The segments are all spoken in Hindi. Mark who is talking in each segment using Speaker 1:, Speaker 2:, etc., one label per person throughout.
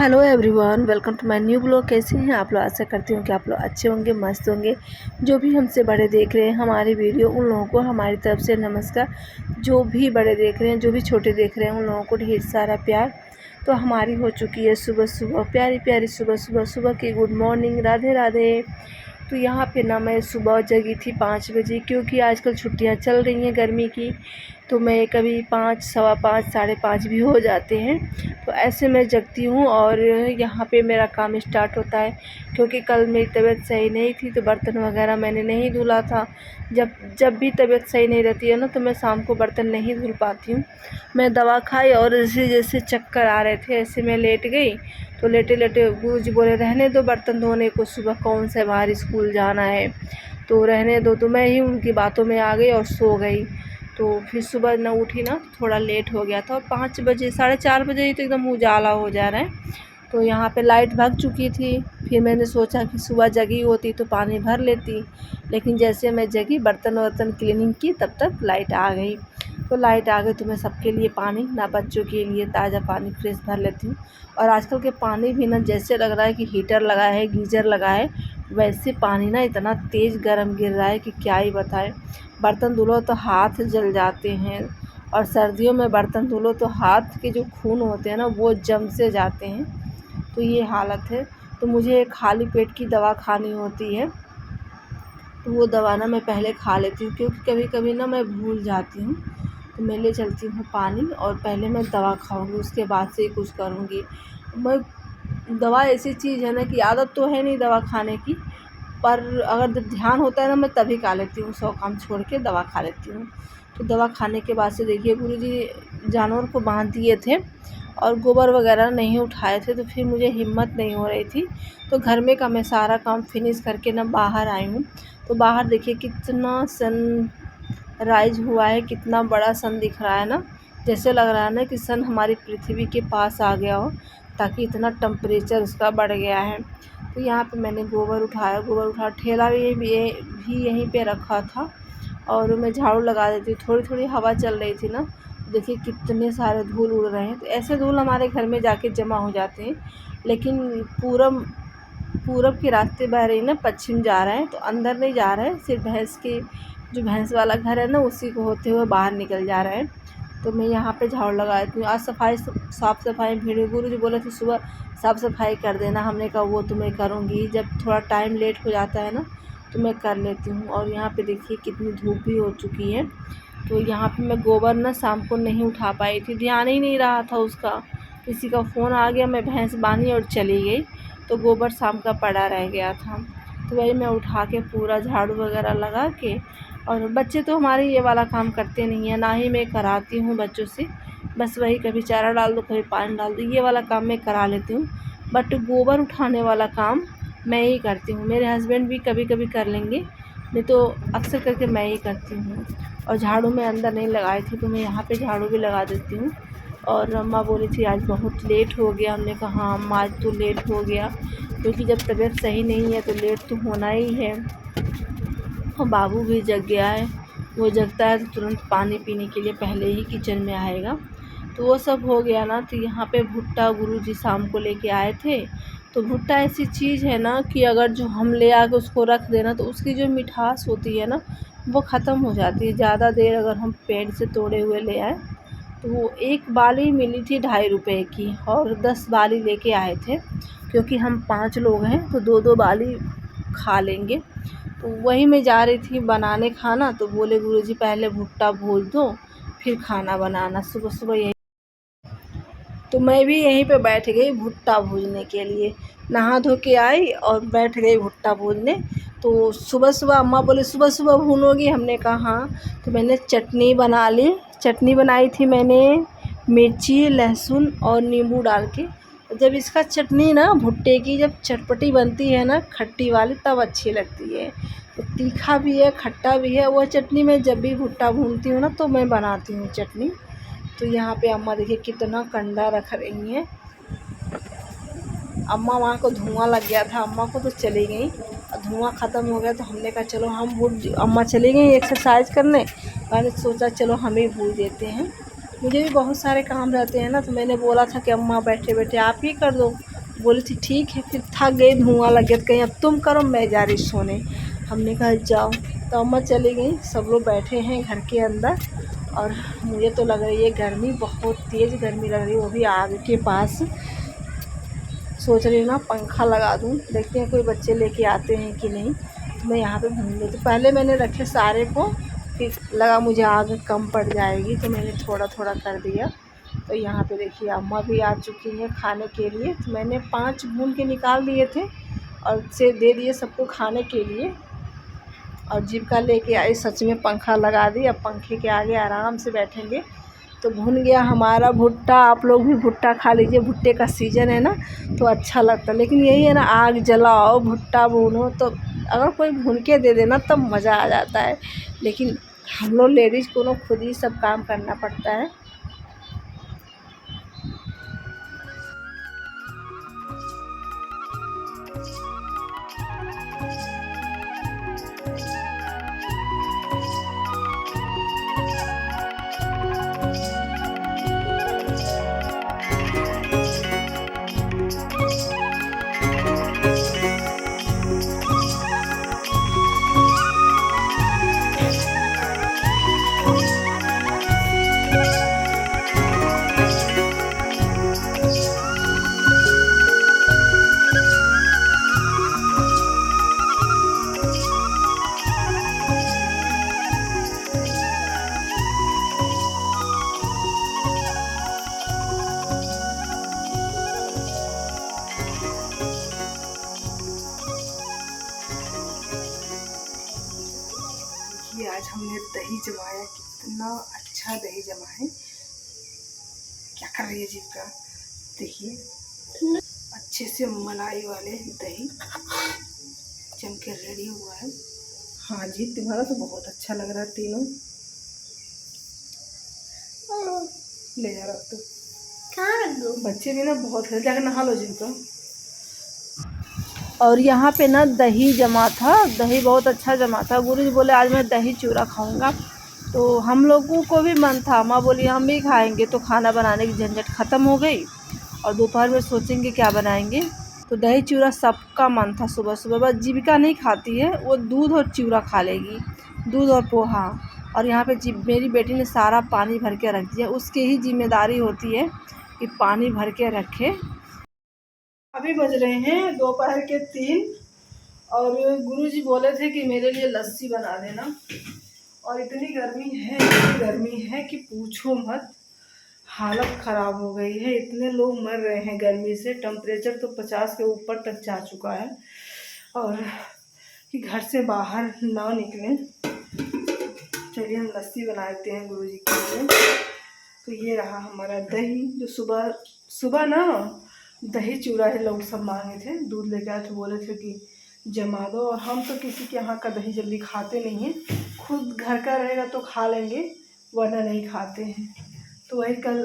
Speaker 1: Hello everyone, welcome to my new blog. कैसे हैं आप लोग? आशा करती हूँ कि आप लोग अच्छे होंगे, मस्त होंगे। जो भी हमसे बड़े देख रहे हैं हमारी वीडियो, उन लोगों को हमारी तरफ से नमस्कार। जो भी बड़े देख रहे हैं, जो भी छोटे देख रहे हैं, उन लोगों को ढेर सारा प्यार। तो हमारी हो चुकी है सुबह सुबह, प्यारी प्यारी सुबह की गुड मॉर्निंग, राधे राधे। तो यहाँ पे ना मैं सुबह जगी थी 5 बजे, क्योंकि आजकल छुट्टियाँ चल रही हैं गर्मी की। तो मैं कभी 5, सवा 5, साढ़े 5 भी हो जाते हैं। तो ऐसे मैं जगती हूँ और यहाँ पे मेरा काम स्टार्ट होता है। क्योंकि कल मेरी तबीयत सही नहीं थी, तो बर्तन वगैरह मैंने नहीं धुला था। जब भी तबीयत सही नहीं रहती है ना, तो मैं शाम को बर्तन नहीं धुल पाती हूँ। मैं दवा खाई और जैसे चक्कर आ रहे थे, ऐसे मैं लेट गई। तो लेटे लेटे गुरुजी बोले रहने दो बर्तन धोने को, सुबह कौन से बाहर स्कूल जाना है, तो रहने दो। तो मैं ही उनकी बातों में आ गई और सो गई। तो फिर सुबह न उठी ना, थोड़ा लेट हो गया था और 5 बजे, साढ़े 4 बजे ही तो एकदम उजाला हो जा रहा है। तो यहाँ पे लाइट भाग चुकी थी। फिर मैंने सोचा कि सुबह जगी होती तो पानी भर लेती, लेकिन जैसे मैं जगी, बर्तन वर्तन क्लीनिंग की, तब तक लाइट आ गई। तो लाइट आ गई तो मैं सबके लिए पानी, ना बच्चों के लिए ताज़ा पानी फ्रेश भर लेती हूँ। और आजकल के पानी भी ना जैसे लग रहा है कि हीटर लगा है, गीज़र लगा है, वैसे पानी ना इतना तेज़ गर्म गिर रहा है कि क्या ही बताएं। बर्तन धुलो तो हाथ जल जाते हैं, और सर्दियों में बर्तन धुलो तो हाथ के जो खून होते हैं ना, वो जम से जाते हैं। तो ये हालत है। तो मुझे खाली पेट की दवा खानी होती है। तो वो दवा ना मैं पहले खा लेती हूँ, क्योंकि कभी कभी ना मैं भूल जाती हूँ। तो मैं ले चलती हूँ पानी, और पहले मैं दवा खाऊंगी, उसके बाद से ही कुछ करूँगी। मैं दवा ऐसी चीज़ है ना कि आदत तो है नहीं दवा खाने की, पर अगर जब ध्यान होता है ना, मैं तभी खा लेती हूँ। 100 काम छोड़ के दवा खा लेती हूँ। तो दवा खाने के बाद से देखिए, गुरुजी जानवर को बांध दिए थे और गोबर वगैरह नहीं उठाए थे। तो फिर मुझे हिम्मत नहीं हो रही थी। तो घर में का मैं सारा काम फिनिश करके ना बाहर आई हूँ। तो बाहर देखिए कितना सन राइज हुआ है, कितना बड़ा सन दिख रहा है ना। जैसे लग रहा है ना कि सन हमारी पृथ्वी के पास आ गया हो, ताकि इतना टेम्परेचर उसका बढ़ गया है। तो यहाँ पे मैंने गोबर उठाया, ठेला भी यहीं पे रखा था। और मैं झाड़ू लगा देती हूँ। थोड़ी थोड़ी हवा चल रही थी ना, देखिए कितने सारे धूल उड़ रहे हैं। तो ऐसे धूल हमारे घर में जाके जमा हो जाते हैं। लेकिन पूरब के रास्ते बह रही ना, पश्चिम जा रहा है, तो अंदर नहीं जा रहा है, सिर्फ जो भैंस वाला घर है ना, उसी को होते हुए बाहर निकल जा रहा है। तो मैं यहाँ पे झाड़ू लगा देती हूँ। आज साफ़ सफाई भिड़ी, गुरुजी बोले थे सुबह साफ़ सफाई कर देना। हमने कहा वो तो मैं करूँगी, जब थोड़ा टाइम लेट हो जाता है ना, तो मैं कर लेती हूँ। और यहाँ पे देखिए कितनी धूप भी हो चुकी है। तो यहाँ पे मैं गोबर ना शाम को नहीं उठा पाई थी, ध्यान ही नहीं रहा था उसका। किसी का फ़ोन आ गया, मैं भैंस बांधी और चली गई, तो गोबर शाम का पड़ा रह गया था। तो वही मैं उठा के पूरा झाड़ू वगैरह लगा के, और बच्चे तो हमारे ये वाला काम करते नहीं हैं, ना ही मैं कराती हूँ बच्चों से। बस वही कभी चारा डाल दो, कभी पानी डाल दो, ये वाला काम मैं करा लेती हूँ। बट गोबर उठाने वाला काम मैं ही करती हूँ। मेरे हस्बैंड भी कभी कभी कर लेंगे, नहीं तो अक्सर करके मैं ही करती हूँ। और झाड़ू मैं अंदर नहीं लगाई थी, तो मैं यहाँ पे झाड़ू भी लगा देती हूँ। और अम्मा बोली थी आज बहुत लेट हो गया। हमने कहा हाँ अम्मा, आज तो लेट हो गया, क्योंकि जब तबीयत सही नहीं है तो लेट तो होना ही है। और बाबू भी जग गया है। वो जगता है तो तुरंत पानी पीने के लिए पहले ही किचन में आएगा। तो वो सब हो गया ना। तो यहाँ पे भुट्टा गुरुजी शाम को लेके आए थे। तो भुट्टा ऐसी चीज़ है ना कि अगर जो हम ले आके उसको रख देना, तो उसकी जो मिठास होती है ना, वो ख़त्म हो जाती है। ज़्यादा देर अगर हम पेड़ से तोड़े हुए ले आए, तो वो एक बाली मिली थी 2.5 रुपए की, और 10 बाली लेके आए थे। क्योंकि हम 5 लोग हैं, तो 2-2 बाली खा लेंगे। तो वही मैं जा रही थी बनाने खाना, तो बोले गुरुजी पहले भुट्टा भून दो, फिर खाना बनाना। सुबह सुबह यही, तो मैं भी यहीं पे बैठ गई भुट्टा भूनने के लिए। नहा धो के आई और बैठ गई भुट्टा भूनने। तो सुबह सुबह अम्मा बोले सुबह सुबह भूनोगी? हमने कहा हाँ। तो मैंने चटनी बना ली। चटनी बनाई थी मैंने मिर्ची, लहसुन और नींबू डाल के। जब इसका चटनी ना भुट्टे की जब चटपटी बनती है ना, खट्टी वाली, तब अच्छी लगती है। तो तीखा भी है, खट्टा भी है। वह चटनी मैं जब भी भुट्टा भूनती हूँ ना, तो मैं बनाती हूँ चटनी। तो यहाँ पे अम्मा देखिए कितना कंडा रख रही हैं। अम्मा वहाँ को धुआं लग गया था, अम्मा को तो चली गई। धुआं ख़त्म हो गया तो हमने कहा चलो अम्मा चली गई एक्सरसाइज करने। मैंने सोचा चलो हम ही भून देते हैं। मुझे भी बहुत सारे काम रहते हैं ना, तो मैंने बोला था कि अम्मा बैठे बैठे आप ही कर दो। बोली थी ठीक है, फिर थक गई, धुआं लग गया, तो कहीं अब तुम करो, मैं जा रही सोने। हमने कहा जाओ, तो अम्मा चली गई, सब लोग बैठे हैं घर के अंदर। और मुझे तो लग रही है गर्मी, बहुत तेज़ गर्मी लग रही है, वो भी आग के पास। सोच रही हूँ ना पंखा लगा दूँ, देखते हैं कोई बच्चे लेके आते हैं कि नहीं। तो मैं यहाँ पे भून लेती, पहले मैंने रखे सारे को, फिर लगा मुझे आग कम पड़ जाएगी, तो मैंने थोड़ा थोड़ा कर दिया। तो यहाँ पे देखिए अम्मा भी आ चुकी हैं खाने के लिए। तो मैंने 5 भून के निकाल दिए थे और से दे दिए सबको खाने के लिए। और जीविका लेके आई, सच में पंखा लगा दी, अब पंखे के आगे आराम से बैठेंगे। तो भुन गया हमारा भुट्टा। आप लोग भी भुट्टा खा लीजिए, भुट्टे का सीज़न है ना, तो अच्छा लगता है। लेकिन यही है ना, आग जलाओ, भुट्टा भूनो, तो अगर कोई भून के दे देना तब मज़ा आ जाता है। लेकिन हम लोग लेडीज़ को ना खुद ही सब काम करना पड़ता है। देखिए आज हमने दही जमाया, कितना अच्छा दही जमा है। क्या कर रही है जीविका, देखिए अच्छे से मलाई वाले दही जम के रेडी हुआ है। हाँ जी, तुम्हारा तो बहुत अच्छा लग रहा है तीनों। ले जा रहा तो कहाँ रख दो, बच्चे भी ना बहुत खेल, जाकर नहा लो जीविका। और यहाँ पे ना दही जमा था, दही बहुत अच्छा जमा था। गुरुजी बोले आज मैं दही चूड़ा खाऊंगा, तो हम लोगों को भी मन था। माँ बोली हम भी खाएंगे, तो खाना बनाने की झंझट ख़त्म हो गई। और दोपहर में सोचेंगे क्या बनाएंगे। तो दही चूड़ा सबका मन था सुबह सुबह। बस जीविका नहीं खाती है, वो दूध और चूड़ा खा लेगी, दूध और पोहा। और यहाँ पे मेरी बेटी ने सारा पानी भर के रख दिया, उसकी ही जिम्मेदारी होती है कि पानी भर के रखे। अभी बज रहे हैं दोपहर के 3 और गुरुजी बोले थे कि मेरे लिए लस्सी बना देना। और इतनी गर्मी है कि पूछो मत, हालत ख़राब हो गई है। इतने लोग मर रहे हैं गर्मी से, टेम्परेचर तो 50 के ऊपर तक जा चुका है। और कि घर से बाहर ना निकलें। चलिए हम लस्सी बना देते हैं गुरुजी के लिए। तो ये रहा हमारा दही, जो सुबह सुबह ना दही चूड़ा है लोग सब मांगे थे, दूध लेके आए थे, बोले थे कि जमा दो। और हम तो किसी के यहाँ का दही जल्दी खाते नहीं हैं, खुद घर का रहेगा तो खा लेंगे, वरना नहीं खाते हैं। तो वही कल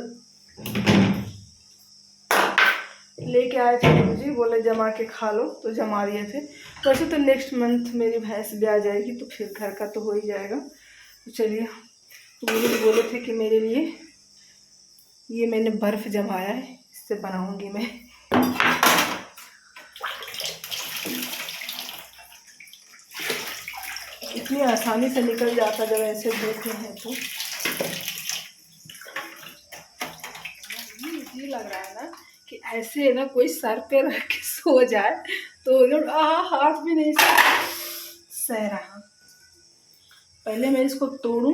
Speaker 1: लेके आए थे गुरुजी, बोले जमा के खा लो, तो जमा दिए थे। वैसे तो नेक्स्ट मंथ मेरी भैंस भी आ जाएगी, तो फिर घर का तो हो ही जाएगा। तो चलिए, गुरुजी बोले थे कि मेरे लिए ये मैंने बर्फ़ जमाया है, इससे बनाऊंगी मैं। इतनी आसानी से निकल जाता जब ऐसे देते हैं तो। ये लग रहा है ना कि ऐसे ना कोई सर पे रख के सो जाए तो हाथ भी नहीं सह रहा। पहले मैं इसको तोड़ूं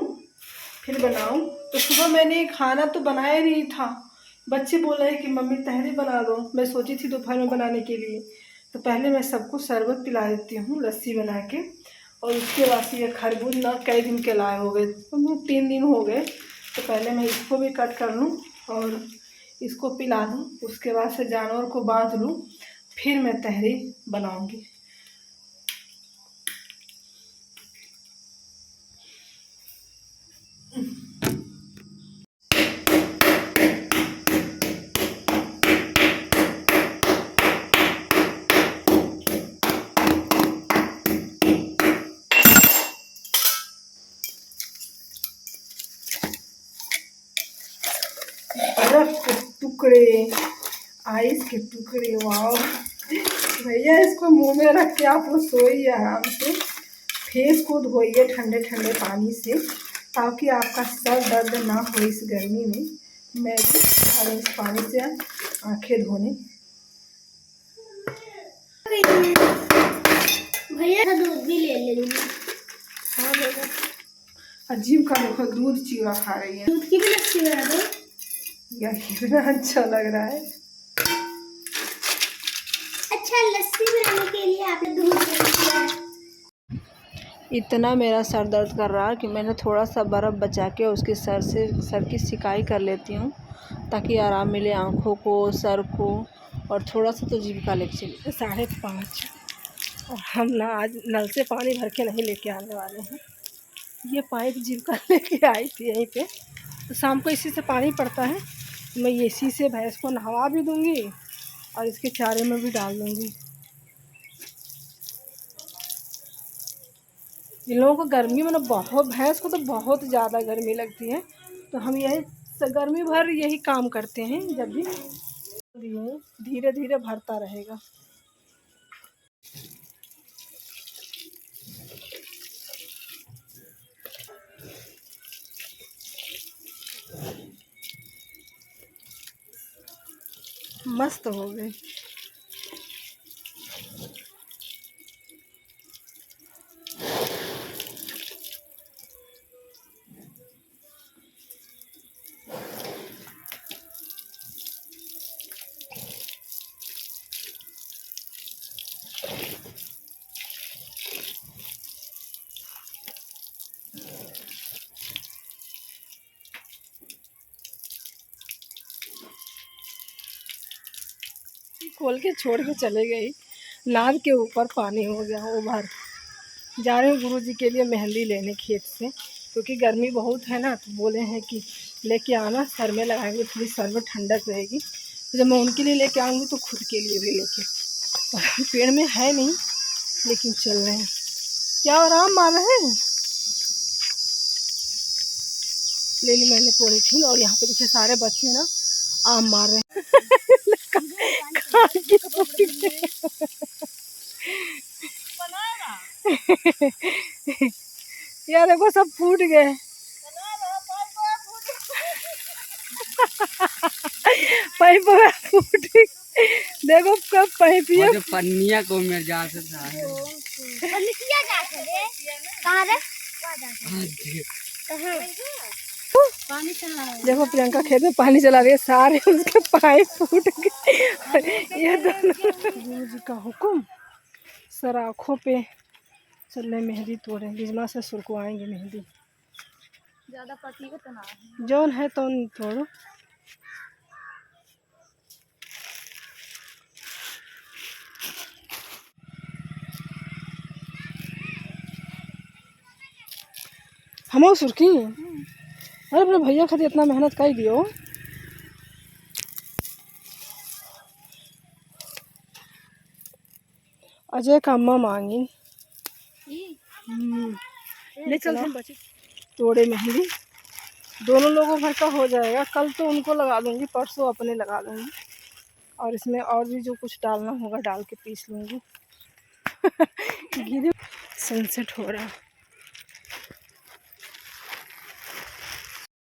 Speaker 1: फिर बनाऊं। तो सुबह मैंने खाना तो बनाया नहीं था, बच्चे बोल रहे कि मम्मी तहरी बना दो। मैं सोची थी दोपहर में बनाने के लिए। तो पहले मैं सबको शरबत पिला देती हूँ लस्सी बना के, और उसके बाद ये खरबूज ना कई दिन के लाए हो गए, 3 दिन हो गए। तो पहले मैं इसको भी कट कर लूँ और इसको पिला दूँ, उसके बाद से जानवर को बांध लूँ, फिर मैं तहरी बनाऊँगी। बर्फ के टुकड़े आइस के टुकड़े, वाह भैया इसको मुंह में रख के आप लोग सोइए आराम से, फेस को धोइए ठंडे ठंडे पानी से ताकि आपका सर दर्द ना हो इस गर्मी में। मैं भी आ रही इस पानी से आंखें धोने। भैया दूध भी ले लेंगे। हाँ भैया, अजीब का देखो दूध चीरा खा रही है। दूध की भी लस्सी बना दो यार, कितना अच्छा लग रहा है। अच्छा, लस्सी बनाने के लिए आपने दूध लिया। इतना मेरा सर दर्द कर रहा है कि मैंने थोड़ा सा बर्फ़ बचा के उसके सर की सिकाई कर लेती हूँ ताकि आराम मिले आँखों को, सर को, और थोड़ा सा तो जीविका लेके चलिए। 5:30 और हम ना आज नल से पानी भर के नहीं लेके आने वाले हैं। ये पाइप जीविका लेके आई थी यहीं पे, तो शाम को इसी से पानी पड़ता है। मैं इसी से भैंस को नहवा भी दूँगी और इसके चारे में भी डाल दूँगी। इन लोगों को गर्मी में ना बहुत, भैंस को तो बहुत ज़्यादा गर्मी लगती है, तो हम यही गर्मी भर यही काम करते हैं। जब भी धीरे धीरे भरता रहेगा। मस्त हो गए। खोल के छोड़ के चले गई, नाद के ऊपर पानी हो गया ओवर। जा रहे हैं गुरुजी के लिए मेहंदी लेने खेत से, क्योंकि गर्मी बहुत है ना, तो बोले हैं कि लेके आना, सर में लगाएंगे, थोड़ी सर में ठंडक रहेगी। तो जब मैं उनके लिए लेके आऊँगी तो खुद के लिए भी लेके, पेड़ में है नहीं लेकिन चल रहे हैं। क्या आराम मार रहे हैं, ले ली मैंने पॉलीथीन, और यहाँ पे देखिए सारे बच्चे ना आम मार रहे हैं। यार देखो सब फूट गए। पाइप फूट, देखो कब पाइप ये
Speaker 2: पन्निया को मेरे जा से
Speaker 1: देखो प्रियंका खेत में पानी चला रही है, सारे उसके पाइप फूट गए। ये दोनों गुरुजी का हुक्म, सर आँखों पे चल रहे, मेहंदी तोड़े, बिजमा से सुरकुआएंगे मेहंदी। ज़्यादा पतली को तो ना जौन है तो तोड़ो। हम सुर्खी, अरे अपने भैया खातिर इतना मेहनत कर दियो। अजय का अम्मा मांगी ले चल बच्चे तोड़े मेहंदी, दोनों लोगों भर का हो जाएगा। कल तो उनको लगा दूंगी, परसों अपने लगा दूंगी, और इसमें और भी जो कुछ डालना होगा डाल के पीस लूँगी। सनसेट हो रहा,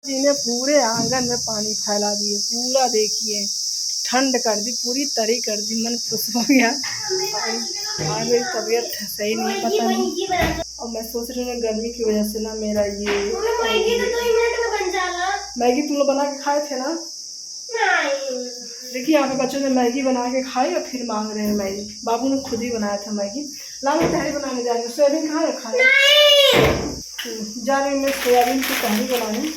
Speaker 1: जी ने पूरे आंगन में पानी फैला दिए, पूरा देखिए ठंड कर दी, पूरी तरी कर दी, मन खुश हो गया। और मेरी तबीयत सही नहीं, पता नहीं, और मैं सोच रही हूँ गर्मी की वजह से ना मेरा ये मैगी तुम लोग बना के खाए थे ना। देखिए यहाँ पे बच्चों ने मैगी बना के खाई और फिर मांग रहे हैं मैगी। बाबू ने खुद ही बनाया था मैगी। लाओ तहरी बनाने जा रही हूँ, सोयाबीन कहाँ रखा है, जा रही हूँ मैं सोयाबीन की तहरी बनाने।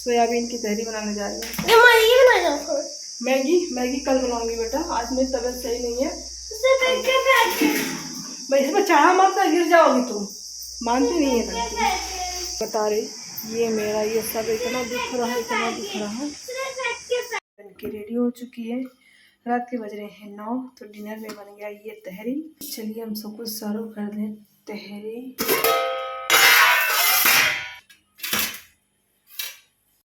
Speaker 1: सोयाबीन की तहरी बनाने जा रही हूँ। मैगी कल बनाऊंगी बेटा, आज मेरी तबीयत सही नहीं है। मैं इसमें चाहा मत, गिर जाओगी तुम, मानती नहीं है लड़की। बता रही ये मेरा ये सब इतना दिख रहा है, इतना दिख रहा है। बनके रेडी हो चुकी है, रात के बज रहे हैं 9, तो डिनर में बन गया ये तहरी। चलिए हम सबको सर्व कर दें तहरी।